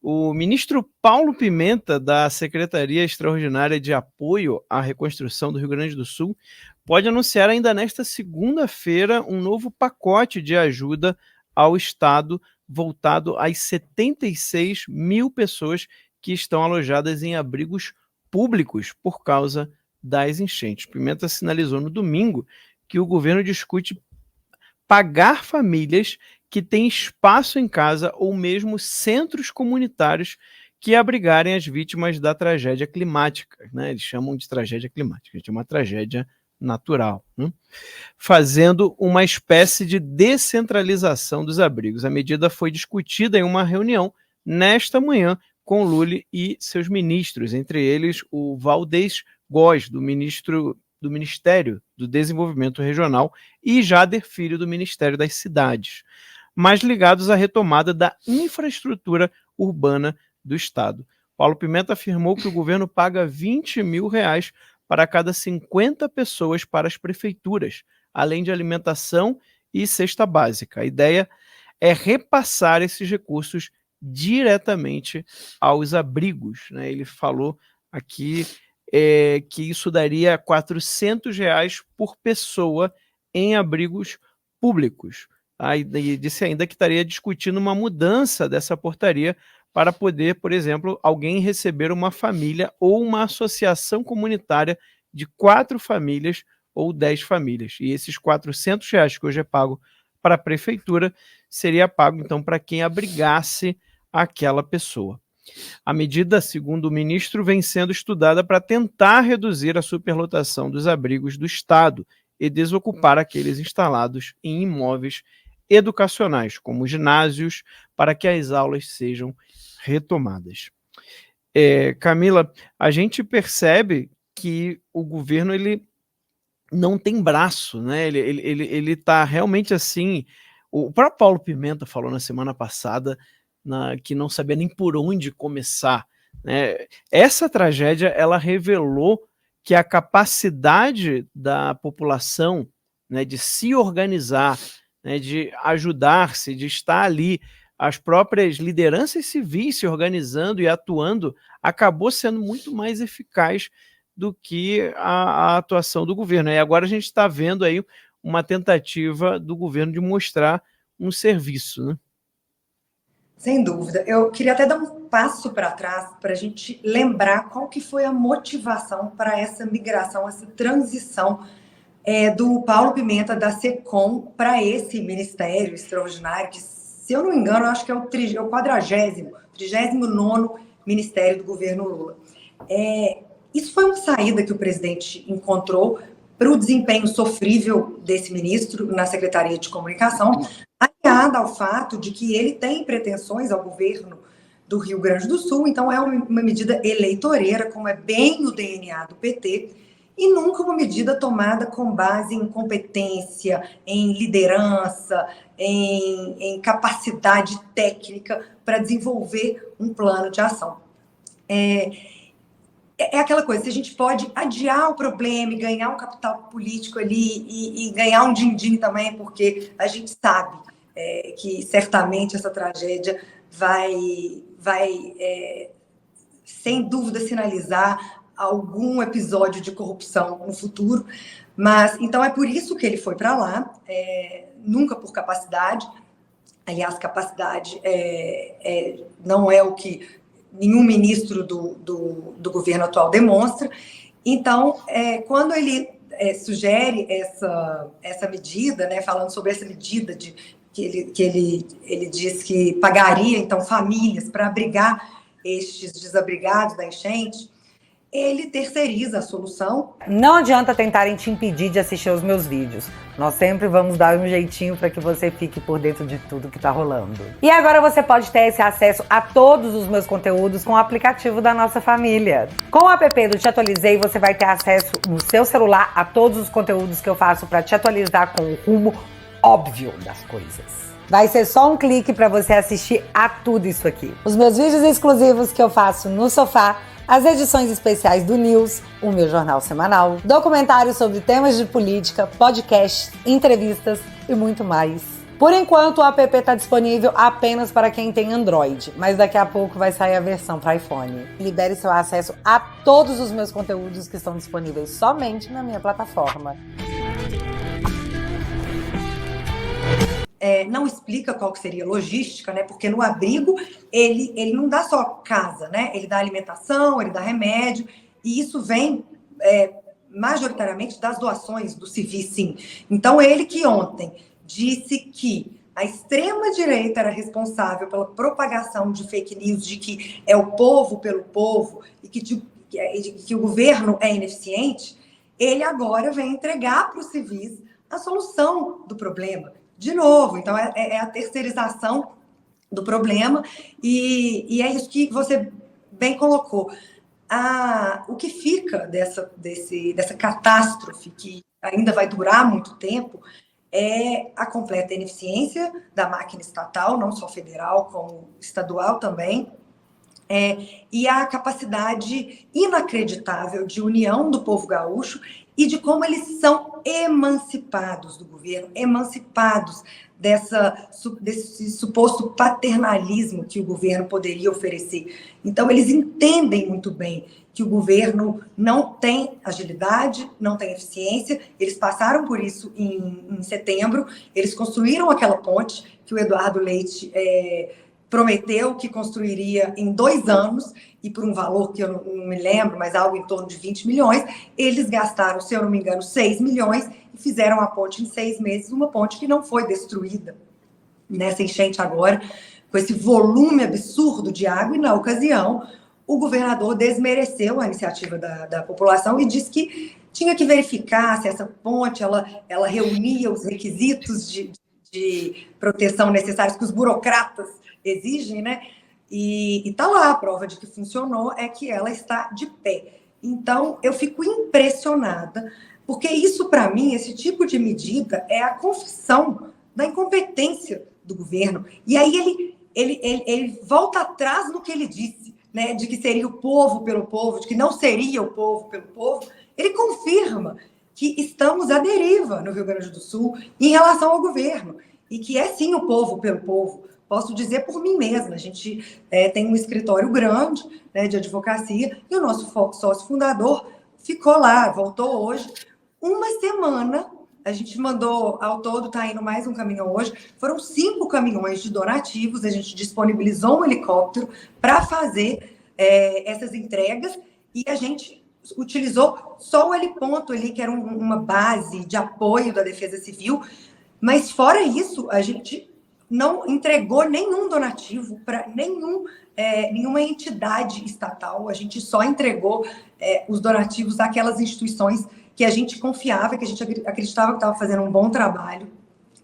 O ministro Paulo Pimenta, da Secretaria Extraordinária de Apoio à Reconstrução do Rio Grande do Sul, pode anunciar ainda nesta segunda-feira um novo pacote de ajuda ao Estado voltado às 76 mil pessoas que estão alojadas em abrigos públicos por causa das enchentes. Pimenta sinalizou no domingo que o governo discute pagar famílias que têm espaço em casa ou mesmo centros comunitários que abrigarem as vítimas da tragédia climática, né? Eles chamam de tragédia climática, é uma tragédia natural, né? Fazendo uma espécie de descentralização dos abrigos. A medida foi discutida em uma reunião nesta manhã com Lula e seus ministros, entre eles o Valdez Góes, do Ministério do Desenvolvimento Regional, e Jader Filho, do Ministério das Cidades, mas ligados à retomada da infraestrutura urbana do Estado. Paulo Pimenta afirmou que o governo paga R$20 mil para cada 50 pessoas para as prefeituras, além de alimentação e cesta básica. A ideia é repassar esses recursos diretamente aos abrigos, né? Ele falou aqui que isso daria R$400 por pessoa em abrigos públicos. E disse ainda que estaria discutindo uma mudança dessa portaria para poder, por exemplo, alguém receber uma família ou uma associação comunitária de 4 famílias ou 10 famílias. E esses R$400 que hoje é pago para a prefeitura seria pago, então, para quem abrigasse aquela pessoa. A medida, segundo o ministro, vem sendo estudada para tentar reduzir a superlotação dos abrigos do Estado e desocupar aqueles instalados em imóveis educacionais, como ginásios, para que as aulas sejam retomadas. Camila, a gente percebe que o governo ele não tem braço, né? Ele está realmente assim. O próprio Paulo Pimenta falou na semana passada que não sabia nem por onde começar, né? Essa tragédia ela revelou que a capacidade da população, né, de se organizar, né, de ajudar-se, de estar ali, as próprias lideranças civis se organizando e atuando, acabou sendo muito mais eficaz do que a atuação do governo. E agora a gente está vendo aí uma tentativa do governo de mostrar um serviço, né? Sem dúvida. Eu queria até dar um passo para trás para a gente lembrar qual que foi a motivação para essa migração, essa transição do Paulo Pimenta, da SECOM, para esse ministério extraordinário, que, se eu não me engano, acho que é o 39º ministério do governo Lula. Isso foi uma saída que o presidente encontrou para o desempenho sofrível desse ministro na Secretaria de Comunicação, aliada ao fato de que ele tem pretensões ao governo do Rio Grande do Sul, então é uma medida eleitoreira, como é bem o DNA do PT, e nunca uma medida tomada com base em competência, em liderança, em capacidade técnica para desenvolver um plano de ação. É aquela coisa, se a gente pode adiar o problema e ganhar um capital político ali e ganhar um din-din também, porque a gente sabe que certamente essa tragédia vai sem dúvida sinalizar algum episódio de corrupção no futuro, mas então é por isso que ele foi para lá, nunca por capacidade. Aliás, capacidade não é o que nenhum ministro do governo atual demonstra. Então, quando ele sugere essa medida, né, falando sobre essa medida que ele diz que pagaria, então, famílias para abrigar estes desabrigados da enchente, ele terceiriza a solução. Não adianta tentarem te impedir de assistir aos meus vídeos. Nós sempre vamos dar um jeitinho para que você fique por dentro de tudo que tá rolando. E agora você pode ter esse acesso a todos os meus conteúdos com o aplicativo da nossa família. Com o app do Te Atualizei, você vai ter acesso no seu celular a todos os conteúdos que eu faço para te atualizar com o rumo óbvio das coisas. Vai ser só um clique para você assistir a tudo isso aqui. Os meus vídeos exclusivos que eu faço no sofá, as edições especiais do News, o meu jornal semanal, documentários sobre temas de política, podcasts, entrevistas e muito mais. Por enquanto, o app está disponível apenas para quem tem Android, mas daqui a pouco vai sair a versão para iPhone. Libere seu acesso a todos os meus conteúdos que estão disponíveis somente na minha plataforma. Não explica qual que seria a logística, né? Porque no abrigo ele não dá só casa, né? Ele dá alimentação, ele dá remédio, e isso vem majoritariamente das doações do civis, sim. Então, ele que ontem disse que a extrema-direita era responsável pela propagação de fake news, de que é o povo pelo povo e que o governo é ineficiente, ele agora vem entregar para os civis a solução do problema. De novo, então é a terceirização do problema, e é isso que você bem colocou. O que fica dessa catástrofe, que ainda vai durar muito tempo, é a completa ineficiência da máquina estatal, não só federal, como estadual também, e a capacidade inacreditável de união do povo gaúcho e de como eles são emancipados do governo, emancipados desse suposto paternalismo que o governo poderia oferecer. Então, eles entendem muito bem que o governo não tem agilidade, não tem eficiência. Eles passaram por isso em setembro, eles construíram aquela ponte que o Eduardo Leite prometeu que construiria em 2 anos, e por um valor que eu não me lembro, mas algo em torno de 20 milhões, eles gastaram, se eu não me engano, 6 milhões e fizeram a ponte em 6 meses, uma ponte que não foi destruída nessa enchente agora, com esse volume absurdo de água, e na ocasião o governador desmereceu a iniciativa da população e disse que tinha que verificar se essa ponte ela reunia os requisitos de proteção necessários que os burocratas exigem, né? E está lá a prova de que funcionou, é que ela está de pé. Então, eu fico impressionada, porque isso, para mim, esse tipo de medida é a confissão da incompetência do governo. E aí ele volta atrás no que ele disse, né, de que seria o povo pelo povo, de que não seria o povo pelo povo. Ele confirma que estamos à deriva no Rio Grande do Sul em relação ao governo, e que é sim o povo pelo povo. Posso dizer por mim mesma, a gente tem um escritório grande, né, de advocacia, e o nosso sócio fundador ficou lá, voltou hoje, uma semana. A gente mandou, ao todo, está indo mais um caminhão hoje, foram 5 caminhões de donativos, a gente disponibilizou um helicóptero para fazer essas entregas, e a gente utilizou só o heliponto ali, que era uma base de apoio da Defesa Civil, mas fora isso, a gente não entregou nenhum donativo para nenhuma entidade estatal, a gente só entregou os donativos àquelas instituições que a gente confiava, que a gente acreditava que estava fazendo um bom trabalho,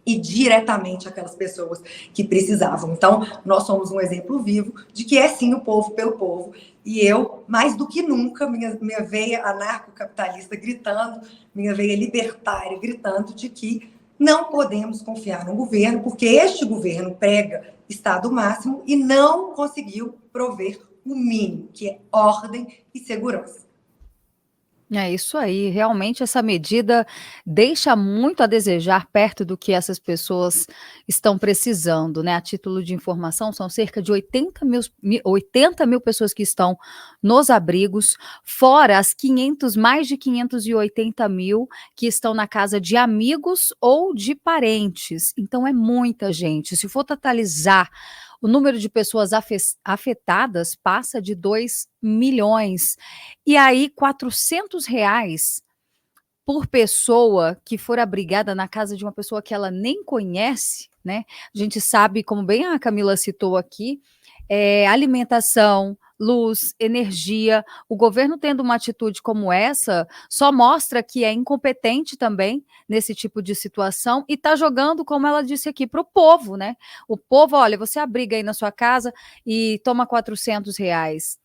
e diretamente aquelas pessoas que precisavam. Então, nós somos um exemplo vivo de que é sim o povo pelo povo, e eu, mais do que nunca, minha veia anarcocapitalista gritando, minha veia libertária gritando de que não podemos confiar no governo, porque este governo prega Estado máximo e não conseguiu prover o mínimo, que é ordem e segurança. É isso aí, realmente essa medida deixa muito a desejar perto do que essas pessoas estão precisando, né? A título de informação, são cerca de 80 mil pessoas que estão nos abrigos, fora as mais de 580 mil que estão na casa de amigos ou de parentes. Então é muita gente. Se for totalizar, o número de pessoas afetadas passa de 2 milhões. E aí, R$ 400 por pessoa que for abrigada na casa de uma pessoa que ela nem conhece, né? A gente sabe, como bem a Camila citou aqui, alimentação, luz, energia. O governo tendo uma atitude como essa só mostra que é incompetente também nesse tipo de situação e está jogando, como ela disse aqui, para o povo, né? O povo, olha, você abriga aí na sua casa e toma R$ 400.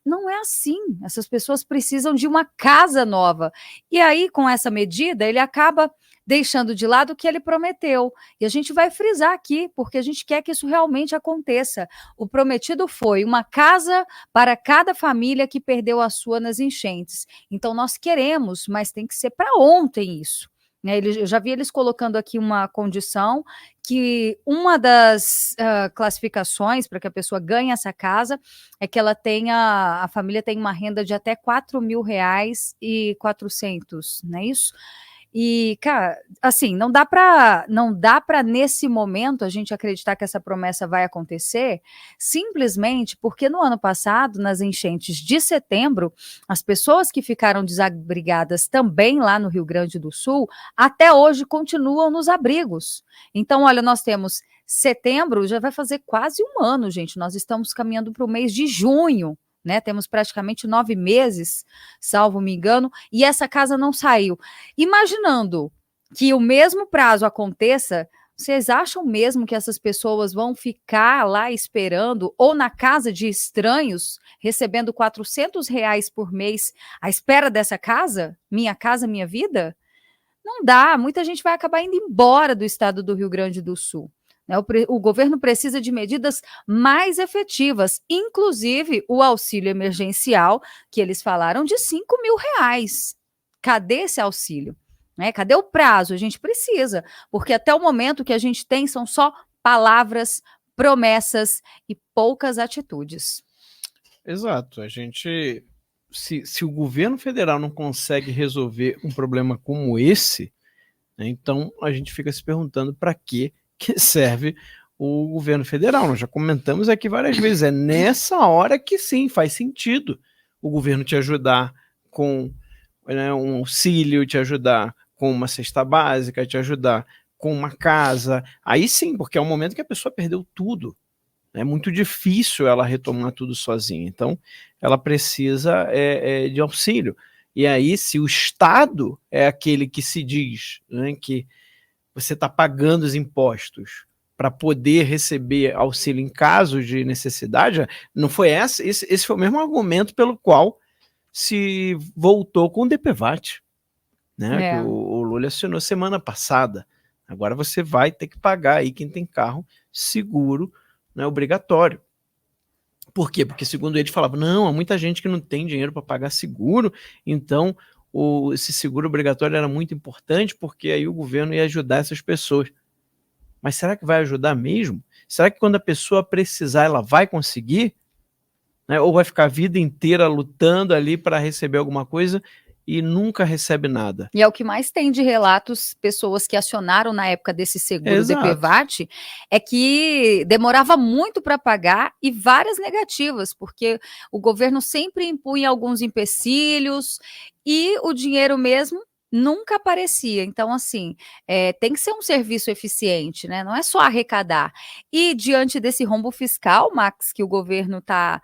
Não é assim. Essas pessoas precisam de uma casa nova. E aí, com essa medida, ele acaba deixando de lado o que ele prometeu. E a gente vai frisar aqui, porque a gente quer que isso realmente aconteça. O prometido foi uma casa para cada família que perdeu a sua nas enchentes. Então nós queremos, mas tem que ser para ontem isso. né? Eu já vi eles colocando aqui uma condição que uma das classificações para que a pessoa ganhe essa casa é que a família tem uma renda de até R$ 4.400, não é isso? E, cara, assim, não dá para nesse momento a gente acreditar que essa promessa vai acontecer, simplesmente porque no ano passado, nas enchentes de setembro, as pessoas que ficaram desabrigadas também lá no Rio Grande do Sul, até hoje continuam nos abrigos. Então, olha, nós temos setembro, já vai fazer quase um ano, gente, nós estamos caminhando para o mês de junho, né? Temos praticamente 9 meses, salvo me engano, e essa casa não saiu. Imaginando que o mesmo prazo aconteça, vocês acham mesmo que essas pessoas vão ficar lá esperando, ou na casa de estranhos, recebendo R$ 400 por mês, à espera dessa casa? Minha casa, minha vida? Não dá, muita gente vai acabar indo embora do estado do Rio Grande do Sul. O governo precisa de medidas mais efetivas, inclusive o auxílio emergencial, que eles falaram de R$ 5.000. Cadê esse auxílio? Né? Cadê o prazo? A gente precisa, porque até o momento que a gente tem são só palavras, promessas e poucas atitudes. Exato. A gente, se o governo federal não consegue resolver um problema como esse, né, então a gente fica se perguntando para que serve o governo federal. Nós já comentamos aqui várias vezes, é nessa hora que sim, faz sentido o governo te ajudar com, né, um auxílio, te ajudar com uma cesta básica, te ajudar com uma casa, aí sim, porque é um momento que a pessoa perdeu tudo, é muito difícil ela retomar tudo sozinha, então ela precisa de auxílio, e aí se o Estado é aquele que se diz, né, que você está pagando os impostos para poder receber auxílio em caso de necessidade, não foi esse foi o mesmo argumento pelo qual se voltou com o DPVAT, né, que o Lula assinou semana passada. Agora você vai ter que pagar aí quem tem carro seguro, né, obrigatório. Por quê? Porque segundo ele falava, não, há muita gente que não tem dinheiro para pagar seguro, então esse seguro obrigatório era muito importante porque aí o governo ia ajudar essas pessoas. Mas será que vai ajudar mesmo? Será que quando a pessoa precisar ela vai conseguir? Né? Ou vai ficar a vida inteira lutando ali para receber alguma coisa e nunca recebe nada? E é o que mais tem de relatos, pessoas que acionaram na época desse seguro Exato. DPVAT, é que demorava muito para pagar e várias negativas, porque o governo sempre impunha alguns empecilhos e o dinheiro mesmo nunca aparecia. Então, assim, tem que ser um serviço eficiente, né? Não é só arrecadar. E diante desse rombo fiscal, Max, que o governo está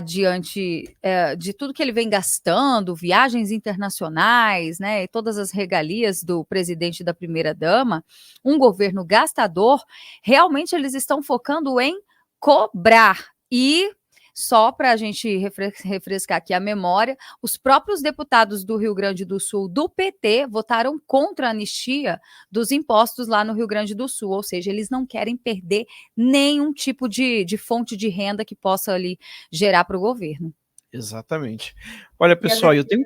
diante de tudo que ele vem gastando, viagens internacionais, né, e todas as regalias do presidente e da primeira-dama, um governo gastador, realmente eles estão focando em cobrar. E, só para a gente refrescar aqui a memória, os próprios deputados do Rio Grande do Sul, do PT, votaram contra a anistia dos impostos lá no Rio Grande do Sul, ou seja, eles não querem perder nenhum tipo de fonte de renda que possa ali gerar para o governo. Exatamente. Olha, pessoal, eu tenho...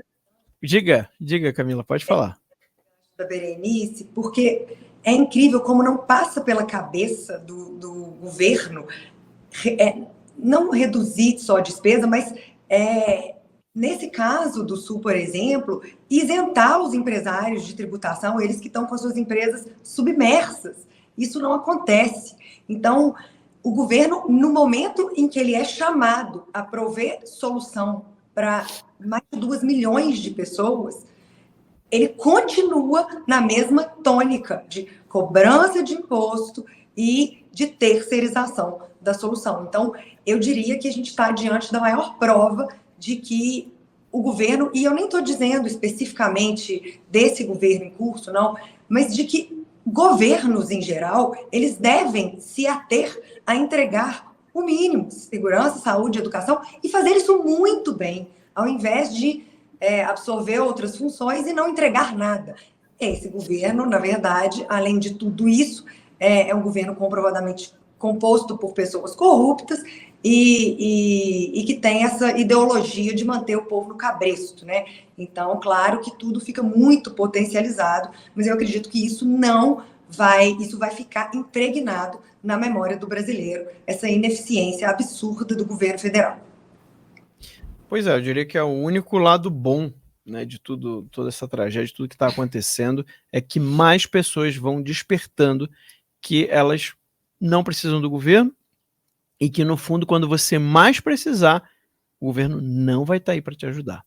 Diga, Camila, pode falar. Da Berenice, porque é incrível como não passa pela cabeça do governo não reduzir só a despesa, mas nesse caso do Sul, por exemplo, isentar os empresários de tributação, eles que estão com as suas empresas submersas. Isso não acontece. Então, o governo, no momento em que ele é chamado a prover solução para mais de 2 milhões de pessoas, ele continua na mesma tônica de cobrança de imposto e de terceirização da solução. Então, eu diria que a gente está diante da maior prova de que o governo, e eu nem estou dizendo especificamente desse governo em curso, não, mas de que governos em geral, eles devem se ater a entregar o mínimo, segurança, saúde, educação, e fazer isso muito bem, ao invés de absorver outras funções e não entregar nada. Esse governo, na verdade, além de tudo isso, é um governo comprovadamente composto por pessoas corruptas e que tem essa ideologia de manter o povo no cabresto, né? Então, claro que tudo fica muito potencializado, mas eu acredito que isso vai ficar impregnado na memória do brasileiro, essa ineficiência absurda do governo federal. Pois é, eu diria que é o único lado bom, né, de tudo, toda essa tragédia, de tudo que está acontecendo, é que mais pessoas vão despertando que elas não precisam do governo e que, no fundo, quando você mais precisar, o governo não vai estar aí para te ajudar.